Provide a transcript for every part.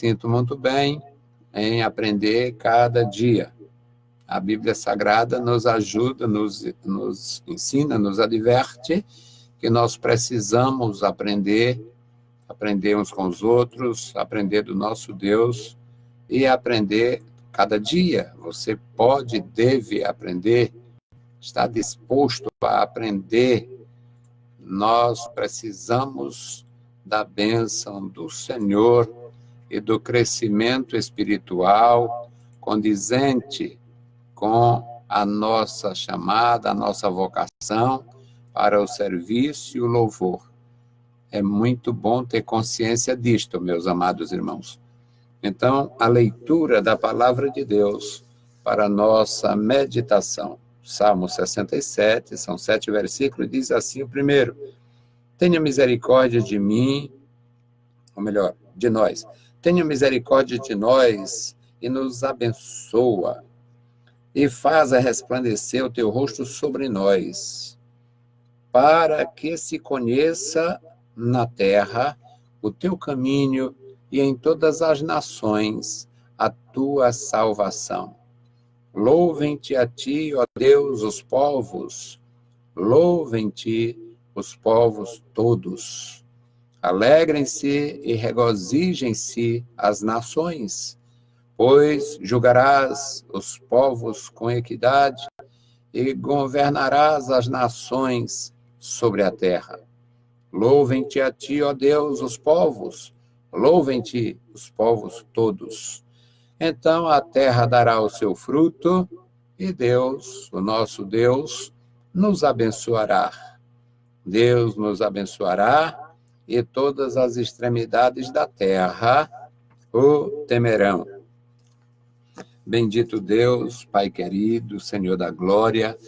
sinto muito bem em aprender cada dia. A Bíblia Sagrada nos ajuda, nos ensina, nos adverte que nós precisamos aprender uns com os outros, aprender do nosso Deus e aprender cada dia. Você pode, deve aprender, está disposto a aprender. Nós precisamos da bênção do Senhor e do crescimento espiritual condizente com a nossa chamada, a nossa vocação para o serviço e o louvor. É muito bom ter consciência disto, meus amados irmãos. Então, a leitura da palavra de Deus para a nossa meditação. Salmo 67, são 7 versículos, diz assim o primeiro: tenha misericórdia de mim, ou melhor, de nós. Tenha misericórdia de nós e nos abençoa, e faça resplandecer o teu rosto sobre nós, para que se conheça na terra o teu caminho e em todas as nações a tua salvação. Louvem-te a ti, ó Deus, os povos, louvem-te os povos todos. Alegrem-se e regozijem-se as nações, pois julgarás os povos com equidade e governarás as nações sobre a terra. Louvem-te a ti, ó Deus, os povos, louvem-te os povos todos. Então a terra dará o seu fruto e Deus, o nosso Deus, nos abençoará. Deus nos abençoará e todas as extremidades da terra o temerão. Bendito Deus, Pai querido, Senhor da glória,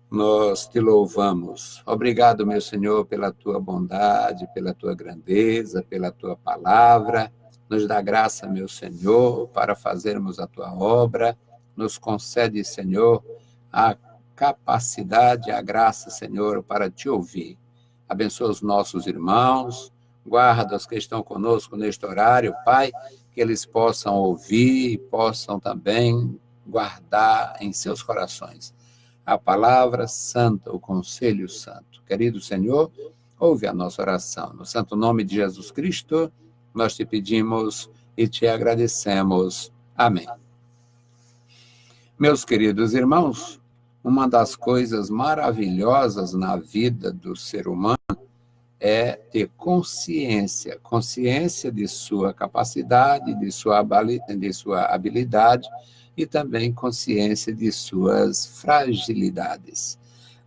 nós te louvamos. Obrigado, meu Senhor, pela tua bondade, pela tua grandeza, pela tua palavra. Nos dá graça, meu Senhor, para fazermos a tua obra. Nos concede, Senhor, a capacidade, a graça, Senhor, para te ouvir. Abençoa os nossos irmãos, guarda os que estão conosco neste horário, Pai, que eles possam ouvir e possam também guardar em seus corações a palavra santa, o conselho santo. Querido Senhor, ouve a nossa oração. No santo nome de Jesus Cristo, nós te pedimos e te agradecemos. Amém. Meus queridos irmãos, uma das coisas maravilhosas na vida do ser humano é ter consciência de sua capacidade, de sua habilidade e também consciência de suas fragilidades.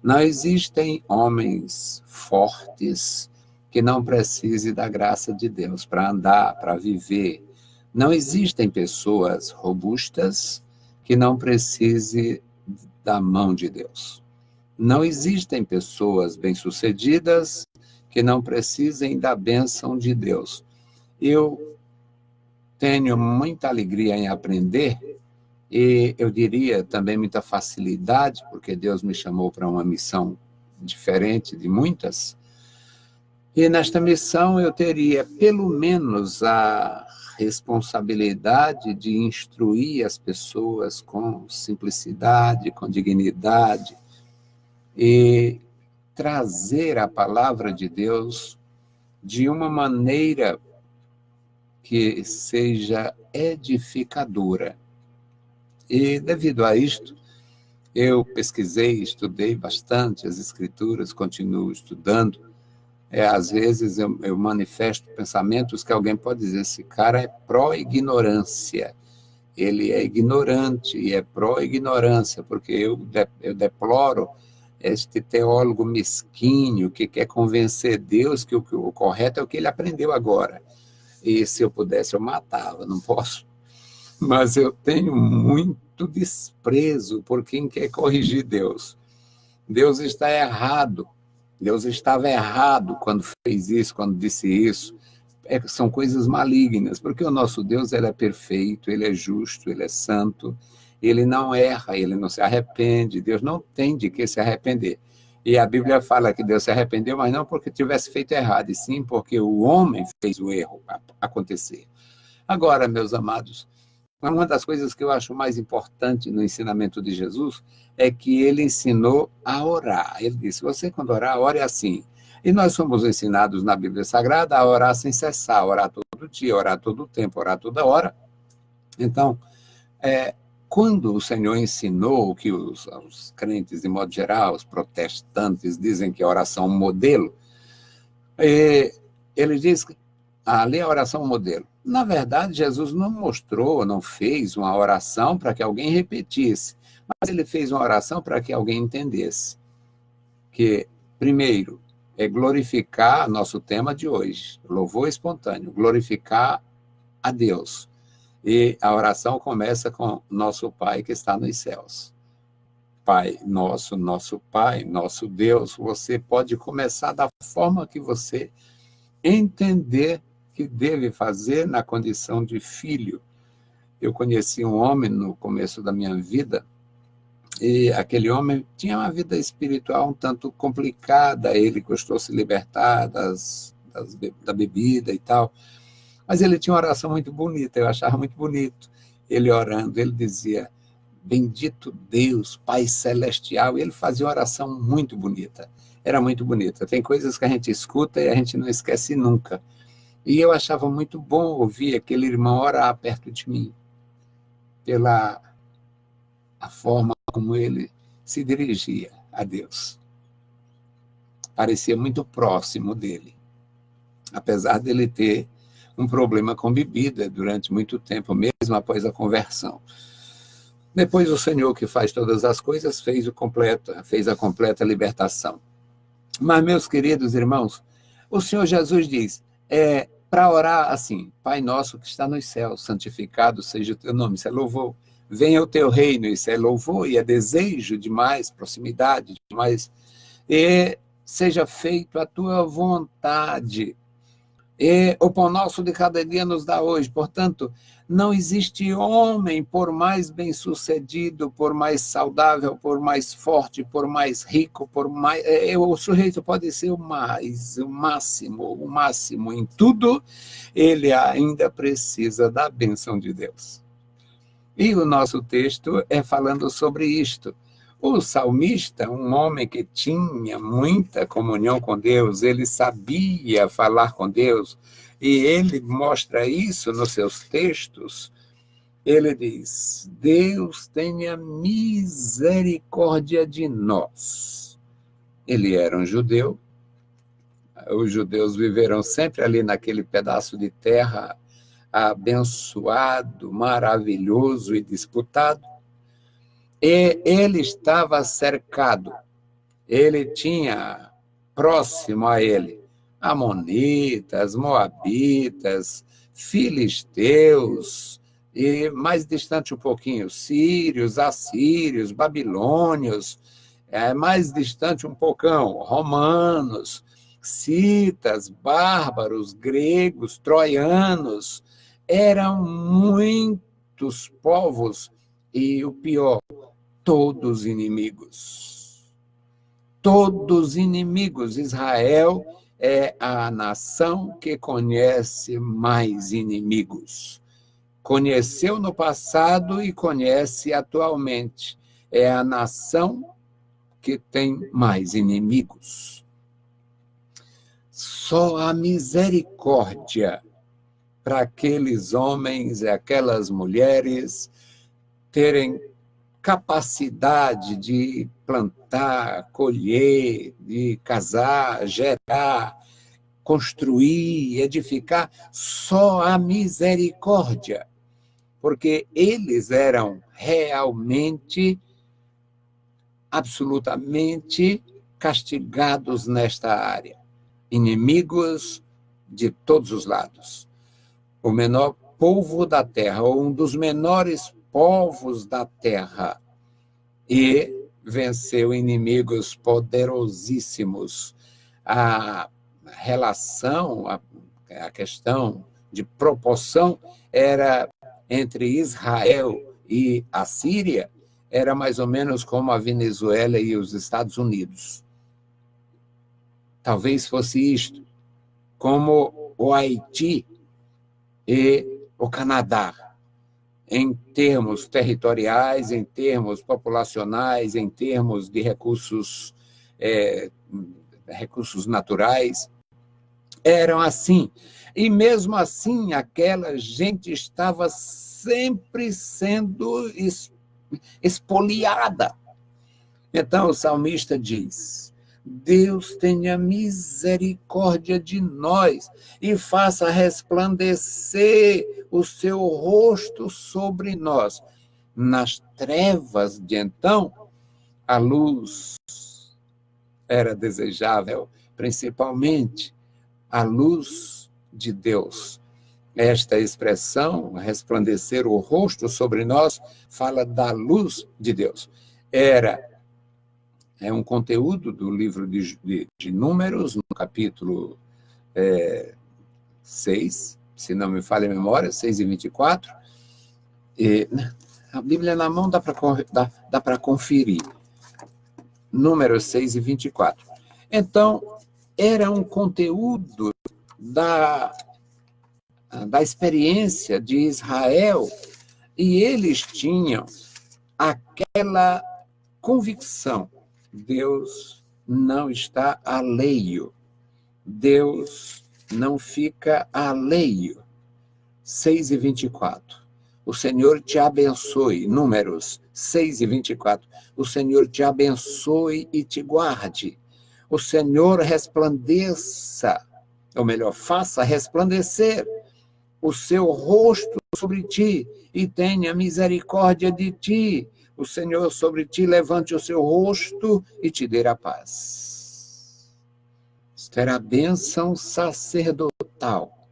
Não existem homens fortes que não precisem da graça de Deus para andar, para viver. Não existem pessoas robustas que não precisem da mão de Deus. Não existem pessoas bem-sucedidas que não precisem da bênção de Deus. Eu tenho muita alegria em aprender e eu diria também muita facilidade, porque Deus me chamou para uma missão diferente de muitas. E nesta missão eu teria pelo menos a responsabilidade de instruir as pessoas com simplicidade, com dignidade e trazer a palavra de Deus de uma maneira que seja edificadora. E devido a isto, eu pesquisei, estudei bastante as Escrituras, continuo estudando. Às vezes eu manifesto pensamentos que alguém pode dizer, esse cara é pró-ignorância. Ele é ignorante e é pró-ignorância, porque eu deploro este teólogo mesquinho que quer convencer Deus que o correto é o que ele aprendeu agora. E se eu pudesse, eu matava, não posso. Mas eu tenho muito desprezo por quem quer corrigir Deus. Deus está errado. Deus estava errado quando fez isso, quando disse isso. São coisas malignas, porque o nosso Deus ele é perfeito, ele é justo, ele é santo, ele não erra, ele não se arrepende, Deus não tem de que se arrepender. E a Bíblia fala que Deus se arrependeu, mas não porque tivesse feito errado, e sim porque o homem fez o erro acontecer. Agora, meus amados, uma das coisas que eu acho mais importante no ensinamento de Jesus é que ele ensinou a orar. Ele disse, você quando orar, ore assim. E nós somos ensinados na Bíblia Sagrada a orar sem cessar, orar todo dia, orar todo tempo, orar toda hora. Então, quando o Senhor ensinou que os crentes, de modo geral, os protestantes, dizem que a oração é um modelo, ele diz que ali a oração é um modelo. Na verdade, Jesus não mostrou, não fez uma oração para que alguém repetisse, mas ele fez uma oração para que alguém entendesse. Que, primeiro, é glorificar nosso tema de hoje, louvor espontâneo, glorificar a Deus. E a oração começa com nosso Pai que está nos céus. Pai nosso, nosso Pai, nosso Deus. Você pode começar da forma que você entender que deve fazer na condição de filho. Eu conheci um homem no começo da minha vida, e aquele homem tinha uma vida espiritual um tanto complicada, ele custou se libertar da bebida e tal, mas ele tinha uma oração muito bonita, eu achava muito bonito. Ele orando, ele dizia, bendito Deus, Pai Celestial, e ele fazia uma oração muito bonita, era muito bonita. Tem coisas que a gente escuta e a gente não esquece nunca. E eu achava muito bom ouvir aquele irmão orar perto de mim, pela a forma como ele se dirigia a Deus. Parecia muito próximo dele, apesar dele ter um problema com bebida durante muito tempo, mesmo após a conversão. Depois o Senhor, que faz todas as coisas, fez a completa libertação. Mas, meus queridos irmãos, o Senhor Jesus diz, para orar assim, Pai nosso que está nos céus, santificado seja o teu nome, isso é louvor. Venha o teu reino, isso é louvor e é desejo de mais proximidade, de mais... E seja feito a tua vontade. E o pão nosso de cada dia nos dá hoje. Portanto, não existe homem, por mais bem-sucedido, por mais saudável, por mais forte, por mais rico, por mais... O sujeito pode ser o máximo em tudo, ele ainda precisa da bênção de Deus. E o nosso texto é falando sobre isto. O salmista, um homem que tinha muita comunhão com Deus, ele sabia falar com Deus, e ele mostra isso nos seus textos. Ele diz, Deus tenha misericórdia de nós. Ele era um judeu, os judeus viveram sempre ali naquele pedaço de terra abençoado, maravilhoso e disputado. E ele estava cercado, ele tinha próximo a ele amonitas, moabitas, filisteus, e mais distante um pouquinho, sírios, assírios, babilônios, mais distante um poucão, romanos, citas, bárbaros, gregos, troianos, eram muitos povos, e o pior, todos inimigos. Todos inimigos. Israel é a nação que conhece mais inimigos. Conheceu no passado e conhece atualmente. É a nação que tem mais inimigos. Só a misericórdia para aqueles homens e aquelas mulheres terem capacidade de plantar, colher, de casar, gerar, construir, edificar, só a misericórdia, porque eles eram realmente, absolutamente castigados nesta área, inimigos de todos os lados. O menor povo da terra, ou um dos menores povos da terra, e venceu inimigos poderosíssimos. A relação, a questão de proporção era entre Israel e a Síria, era mais ou menos como a Venezuela e os Estados Unidos. Talvez fosse isto, como o Haiti e o Canadá, em termos territoriais, em termos populacionais, em termos de recursos naturais, eram assim. E mesmo assim, aquela gente estava sempre sendo expoliada. Então o salmista diz: Deus tenha misericórdia de nós e faça resplandecer o seu rosto sobre nós. Nas trevas de então, a luz era desejável, principalmente a luz de Deus. Esta expressão, resplandecer o rosto sobre nós, fala da luz de Deus. É um conteúdo do livro de Números, no capítulo 6, se não me falha a memória, 6 e 24. A Bíblia na mão dá para conferir. Números 6 e 24. Então, era um conteúdo da experiência de Israel, e eles tinham aquela convicção: Deus não está alheio, Deus não fica alheio. 6 e 24. O Senhor te abençoe. Números 6 e 24. O Senhor te abençoe e te guarde. O Senhor resplandeça, ou melhor, faça resplandecer o seu rosto sobre ti e tenha misericórdia de ti. O Senhor sobre ti levante o seu rosto e te dê a paz. Isto era a bênção sacerdotal.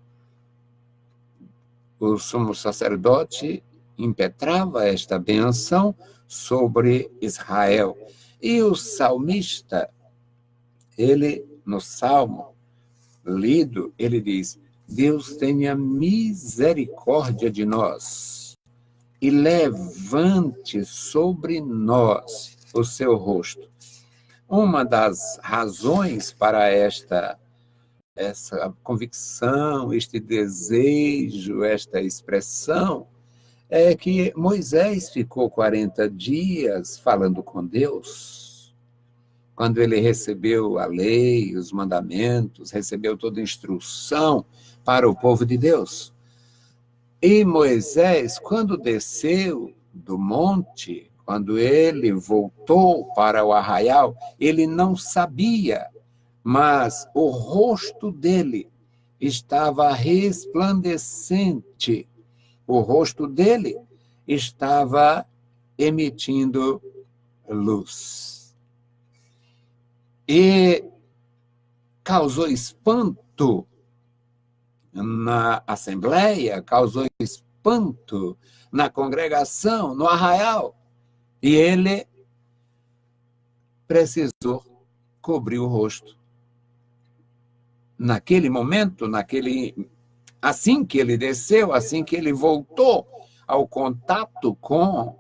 O sumo sacerdote impetrava esta bênção sobre Israel. E o salmista, ele, no salmo lido, ele diz: Deus tenha misericórdia de nós e levante sobre nós o seu rosto. Uma das razões para essa convicção, este desejo, esta expressão, é que Moisés ficou 40 dias falando com Deus. Quando ele recebeu a lei, os mandamentos, recebeu toda a instrução para o povo de Deus. E Moisés, quando desceu do monte, quando ele voltou para o arraial, ele não sabia, mas o rosto dele estava resplandecente. O rosto dele estava emitindo luz. E causou espanto na assembleia, causou espanto na congregação, no arraial. E ele precisou cobrir o rosto. Naquele momento, assim que ele desceu, assim que ele voltou ao contato com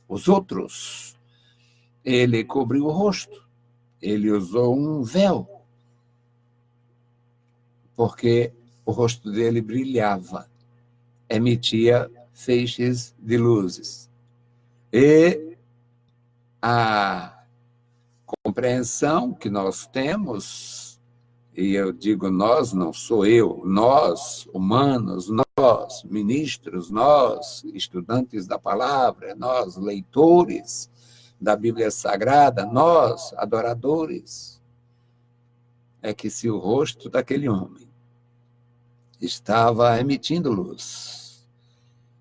os outros, ele cobriu o rosto. Ele usou um véu, porque o rosto dele brilhava, emitia feixes de luzes. E a compreensão que nós temos, e eu digo nós, não sou eu, nós, humanos, nós, ministros, nós, estudantes da palavra, nós, leitores da Bíblia Sagrada, nós, adoradores, é que se o rosto daquele homem estava emitindo luz,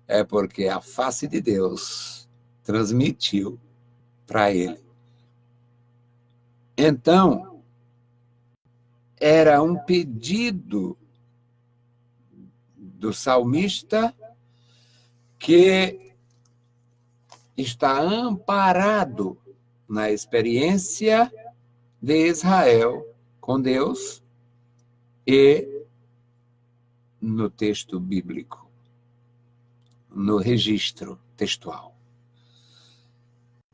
é porque a face de Deus transmitiu para ele. Então, era um pedido do salmista que está amparado na experiência de Israel com Deus e no texto bíblico, no registro textual.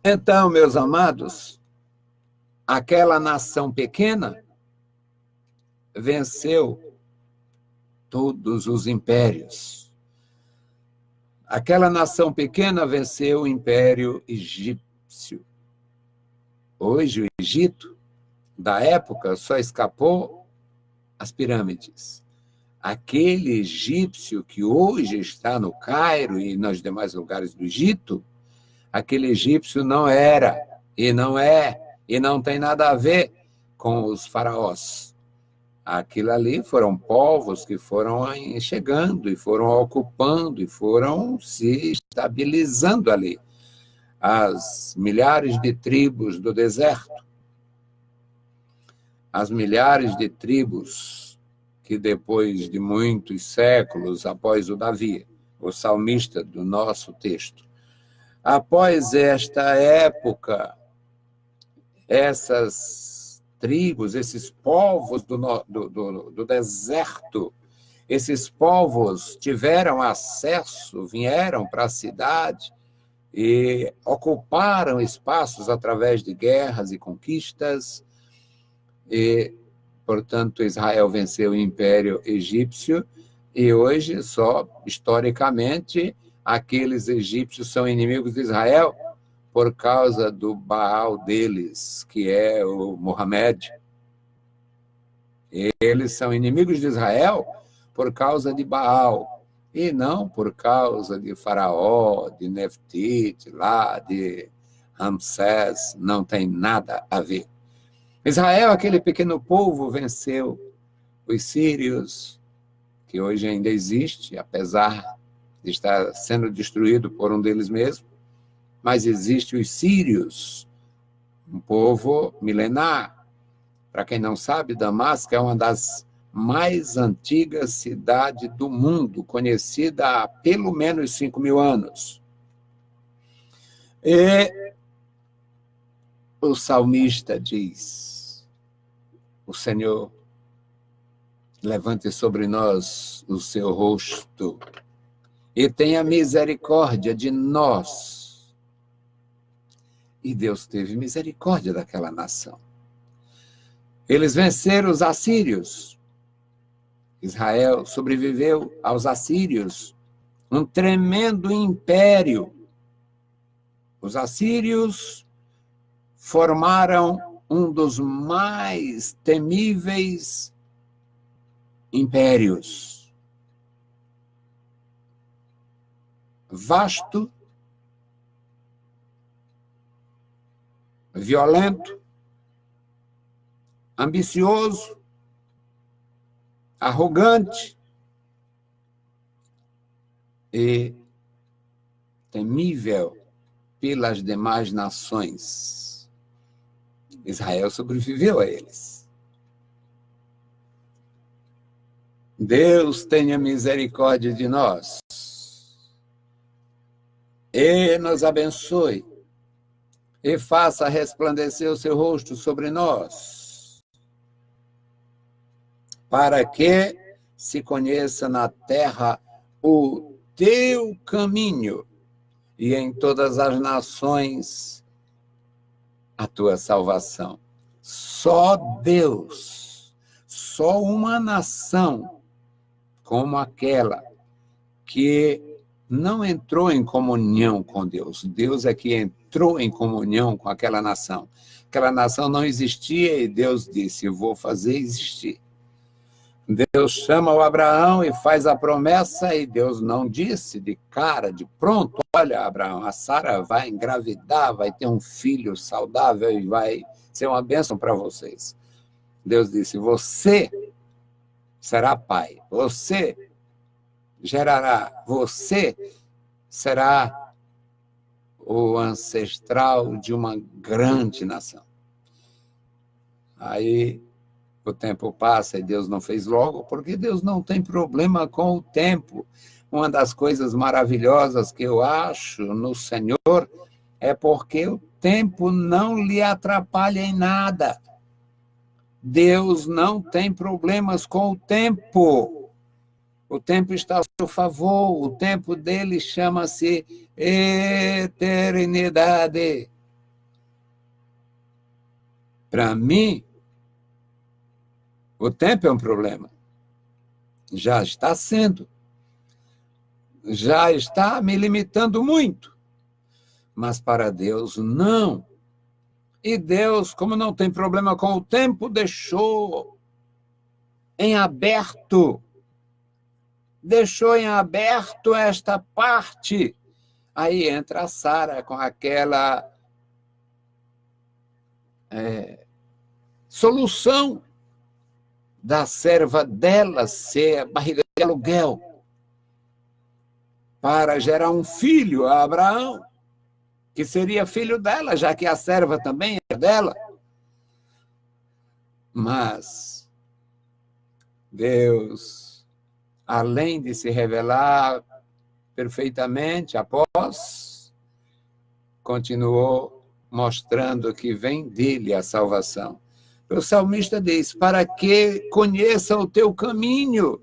Então, meus amados, aquela nação pequena venceu todos os impérios. Aquela nação pequena venceu o Império Egípcio. Hoje, o Egito, da época, só escapou as pirâmides. Aquele egípcio que hoje está no Cairo e nos demais lugares do Egito, aquele egípcio não era, e não é, e não tem nada a ver com os faraós. Aquilo ali foram povos que foram chegando e foram ocupando e foram se estabilizando ali. As milhares de tribos do deserto, as milhares de tribos que depois de muitos séculos, após o Davi, o salmista do nosso texto, após esta época, essas tribos, esses povos do deserto, esses povos tiveram acesso, vieram para a cidade e ocuparam espaços através de guerras e conquistas, e, portanto, Israel venceu o Império Egípcio, e hoje, só historicamente, aqueles egípcios são inimigos de Israel por causa do Baal deles, que é o Mohamed. Eles são inimigos de Israel por causa de Baal, e não por causa de Faraó, de Neftite, lá de Ramsés, não tem nada a ver. Israel, aquele pequeno povo, venceu os sírios, que hoje ainda existe, apesar de estar sendo destruído por um deles mesmo, mas existe os sírios, um povo milenar. Para quem não sabe, Damasco é uma das mais antigas cidades do mundo, conhecida há pelo menos 5.000 anos. E o salmista diz: o Senhor levante sobre nós o seu rosto e tenha misericórdia de nós. E Deus teve misericórdia daquela nação. Eles venceram os assírios. Israel sobreviveu aos assírios, um tremendo império. Os assírios formaram um dos mais temíveis impérios. Vasto, violento, ambicioso, arrogante e temível pelas demais nações. Israel sobreviveu a eles. Deus tenha misericórdia de nós e nos abençoe e faça resplandecer o seu rosto sobre nós, para que se conheça na terra o teu caminho e em todas as nações a tua salvação. Só Deus, só uma nação como aquela que não entrou em comunhão com Deus. Deus é que entrou em comunhão com aquela nação. Aquela nação não existia e Deus disse: eu vou fazer existir. Deus chama o Abraão e faz a promessa, e Deus não disse de cara, de pronto: olha, Abraão, a Sara vai engravidar, vai ter um filho saudável e vai ser uma bênção para vocês. Deus disse: você será pai, você gerará, você será o ancestral de uma grande nação. Aí o tempo passa e Deus não fez logo, porque Deus não tem problema com o tempo. Uma das coisas maravilhosas que eu acho no Senhor é porque o tempo não lhe atrapalha em nada. Deus não tem problemas com o tempo. O tempo está a seu favor, o tempo dele chama-se eternidade. Para mim, o tempo é um problema. Já está sendo. já está me limitando muito. Mas para Deus, não. E Deus, como não tem problema com o tempo, deixou em aberto. Deixou em aberto esta parte. Aí entra a Sara com aquela solução da serva dela ser barriga de aluguel para gerar um filho a Abraão, que seria filho dela, já que a serva também é dela. Mas Deus, além de se revelar perfeitamente após, continuou mostrando que vem dele a salvação. O salmista diz, para que conheça o teu caminho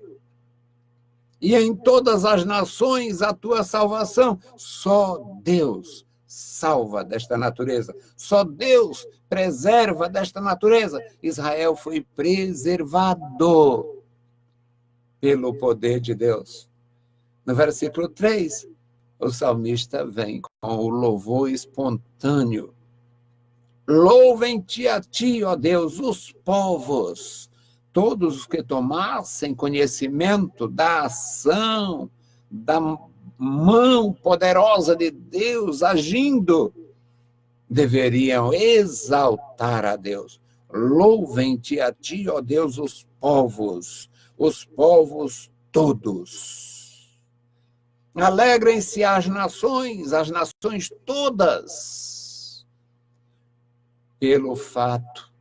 e em todas as nações a tua salvação. Só Deus salva desta natureza. Só Deus preserva desta natureza. Israel foi preservado pelo poder de Deus. No versículo 3, o salmista vem com o louvor espontâneo. Louvem-te a ti, ó Deus, os povos, todos os que tomassem conhecimento da ação, da mão poderosa de Deus agindo, deveriam exaltar a Deus. Louvem-te a ti, ó Deus, os povos todos. Alegrem-se as nações todas, pelo fato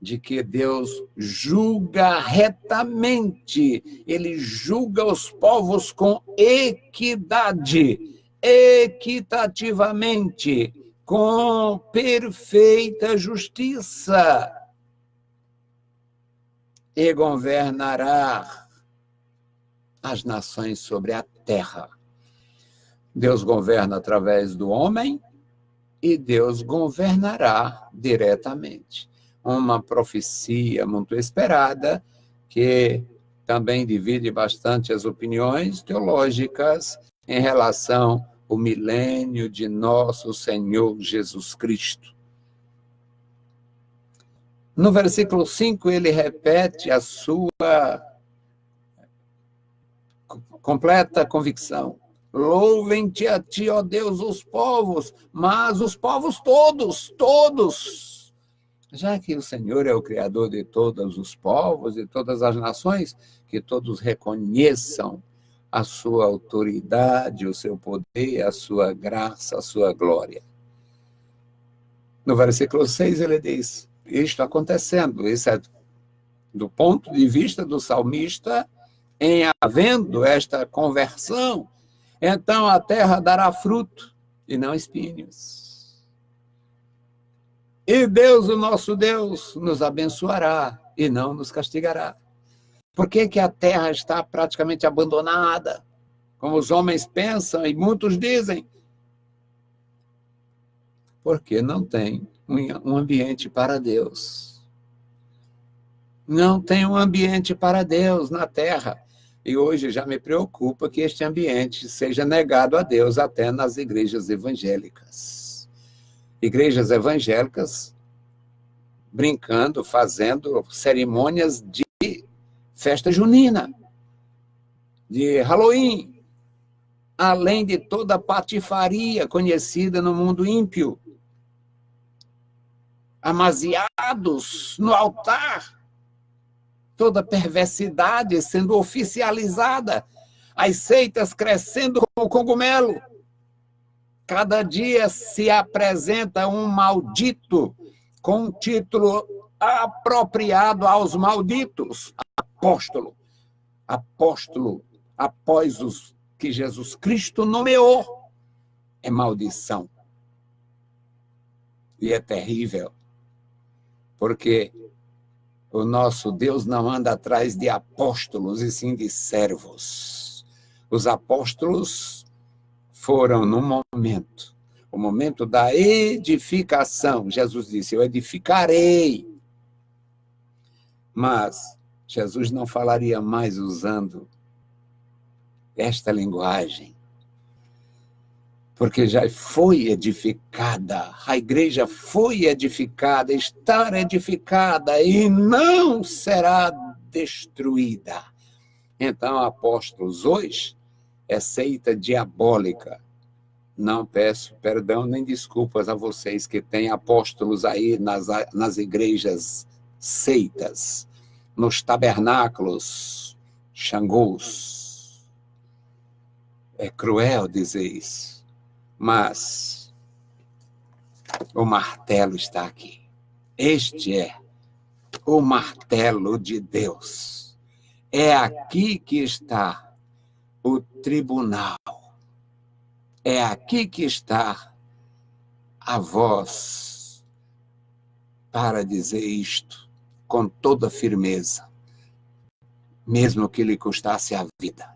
de que Deus julga retamente, ele julga os povos com equidade, equitativamente, com perfeita justiça, e governará as nações sobre a terra. Deus governa através do homem e Deus governará diretamente. Uma profecia muito esperada, que também divide bastante as opiniões teológicas em relação ao milênio de nosso Senhor Jesus Cristo. No versículo 5, ele repete a sua completa convicção. Louvem-te a ti, ó Deus, os povos, mas os povos todos. Já que o Senhor é o Criador de todos os povos, de todas as nações, que todos reconheçam a sua autoridade, o seu poder, a sua graça, a sua glória. No versículo 6 ele diz, isto acontecendo, isso é do ponto de vista do salmista, em havendo esta conversão, então a terra dará fruto e não espinhos. E Deus, o nosso Deus, nos abençoará e não nos castigará. Por que que a terra está praticamente abandonada? Como os homens pensam e muitos dizem. Porque não tem um ambiente para Deus. Não tem um ambiente para Deus na terra. E hoje já me preocupa que este ambiente seja negado a Deus até nas igrejas evangélicas. Igrejas evangélicas brincando, fazendo cerimônias de festa junina, de Halloween, além de toda a patifaria conhecida no mundo ímpio. Amaziados no altar, toda perversidade sendo oficializada, as seitas crescendo como cogumelo. Cada dia se apresenta um maldito com um título apropriado aos malditos. Apóstolo, após os que Jesus Cristo nomeou, é maldição. E é terrível, porque o nosso Deus não anda atrás de apóstolos, e sim de servos. Os apóstolos foram no momento, o momento da edificação. Jesus disse, eu edificarei. Mas Jesus não falaria mais usando esta linguagem, porque já foi edificada, a igreja foi edificada, está edificada e não será destruída. Então, apóstolos, hoje é seita diabólica. Não peço perdão nem desculpas a vocês que têm apóstolos aí nas igrejas seitas, nos tabernáculos, xangôs. É cruel dizer isso, mas o martelo está aqui. Este é o martelo de Deus. É aqui que está o tribunal. É aqui que está a voz para dizer isto com toda firmeza, mesmo que lhe custasse a vida.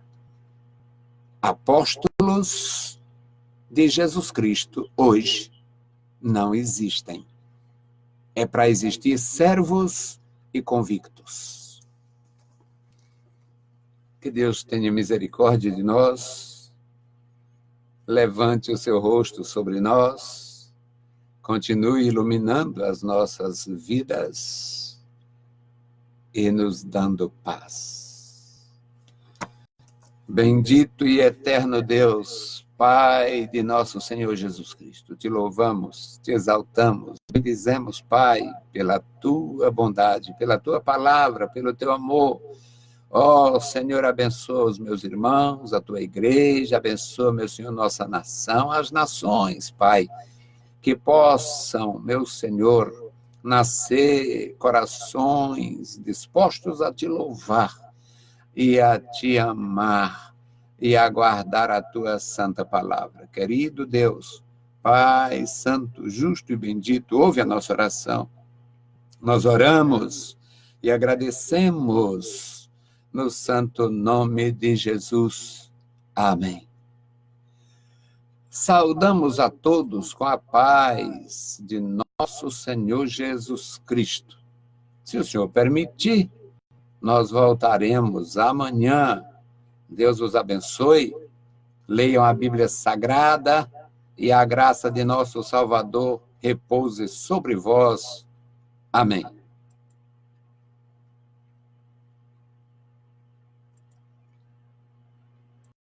Apóstolos de Jesus Cristo hoje não existem. É para existir servos e convictos. Que Deus tenha misericórdia de nós, levante o seu rosto sobre nós, continue iluminando as nossas vidas e nos dando paz. Bendito e eterno Deus, Pai de nosso Senhor Jesus Cristo, te louvamos, te exaltamos, bendizemos, Pai, pela tua bondade, pela tua palavra, pelo teu amor. Ó, Senhor, abençoa os meus irmãos, a tua igreja, abençoa, meu Senhor, nossa nação, as nações, Pai, que possam, meu Senhor, nascer corações dispostos a te louvar e a te amar e a guardar a tua santa palavra. Querido Deus, Pai santo, justo e bendito, ouve a nossa oração. Nós oramos e agradecemos no santo nome de Jesus. Amém. Saudamos a todos com a paz de nosso Senhor Jesus Cristo. Se o Senhor permitir, nós voltaremos amanhã. Deus os abençoe. Leiam a Bíblia Sagrada e a graça de nosso Salvador repouse sobre vós. Amém.